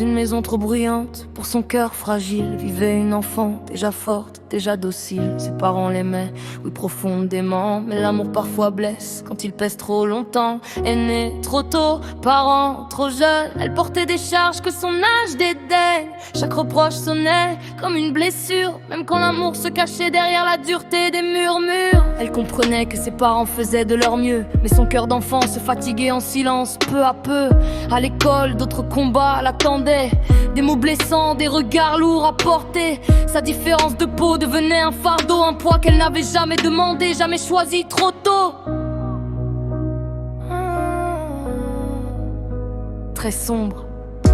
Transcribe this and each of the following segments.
une maison trop bruyante, pour son cœur fragile, vivait une enfant déjà forte, déjà docile. Ses parents l'aimaient, oui profondément, mais l'amour parfois blesse quand il pèse trop longtemps. Elle née trop tôt, parents trop jeunes, elle portait des charges que son âge dédaigne. Chaque reproche sonnait comme une blessure, même quand l'amour se cachait derrière la dureté des murmures. Elle comprenait que ses parents faisaient de leur mieux, mais son cœur d'enfant se fatiguait en silence peu à peu. À l'école, d'autres combats l'attendaient, des mots blessants, des regards lourds à porter. Sa différence de peau devenait un fardeau, un poids qu'elle n'avait jamais demandé, jamais choisi trop tôt. Très sombre.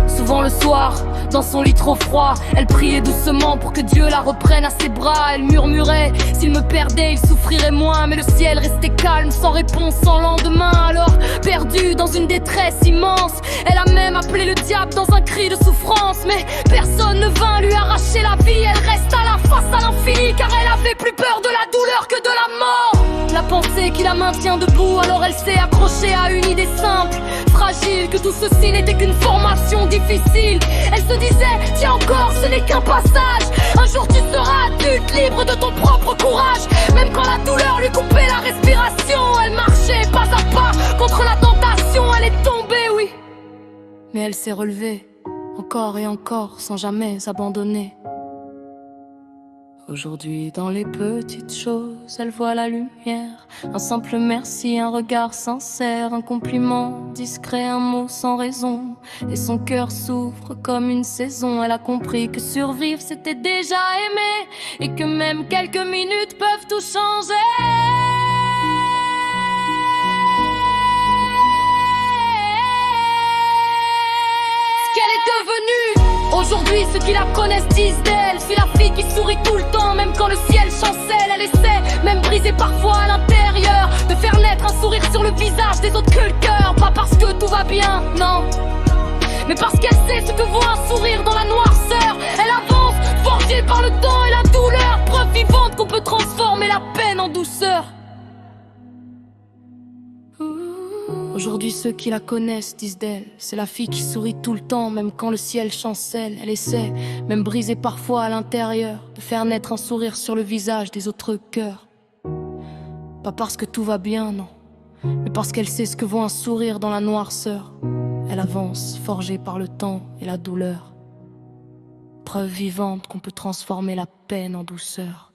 Souvent le soir, dans son lit trop froid, elle priait doucement pour que Dieu la reprenne à ses bras. Elle murmurait, s'il me perdait, il souffrirait moins. Mais le ciel restait calme, sans réponse, sans lendemain. Alors, perdue dans une détresse immense, elle a même appelé le diable dans un cri de souffrance. Mais personne ne vint lui arracher la vie. Elle resta là face à l'infini, car elle avait plus peur de la douleur que de la mort. La pensée qui la maintient debout, alors elle s'est accrochée à une idée simple, fragile, que tout ceci n'était qu'une formation difficile. Elle se disait, tiens encore, ce n'est qu'un passage. Un jour tu seras adulte, libre de ton propre courage. Même quand la douleur lui coupait la respiration, elle marchait pas à pas contre la tentation. Elle est tombée, oui, mais elle s'est relevée, encore et encore, sans jamais abandonner. Aujourd'hui, dans les petites choses, elle voit la lumière. Un simple merci, un regard sincère, un compliment discret, un mot sans raison. Et son cœur s'ouvre comme une saison. Elle a compris que survivre, c'était déjà aimer, et que même quelques minutes peuvent tout changer. Ce qu'elle est devenue aujourd'hui, ceux qui la connaissent disent d'elle, c'est la fille qui sourit tout le temps, même quand le ciel chancelle. Elle essaie, même brisée parfois à l'intérieur, de faire naître un sourire sur le visage des autres que le cœur. Pas parce que tout va bien, non, mais parce qu'elle sait ce que vaut un sourire dans la noirceur. Elle avance, forgée par le temps et la douleur, preuve vivante qu'on peut transformer la peine en douceur. Aujourd'hui, ceux qui la connaissent disent d'elle, c'est la fille qui sourit tout le temps, même quand le ciel chancelle. Elle essaie, même brisée parfois à l'intérieur, de faire naître un sourire sur le visage des autres cœurs. Pas parce que tout va bien, non, mais parce qu'elle sait ce que vaut un sourire dans la noirceur. Elle avance, forgée par le temps et la douleur, preuve vivante qu'on peut transformer la peine en douceur.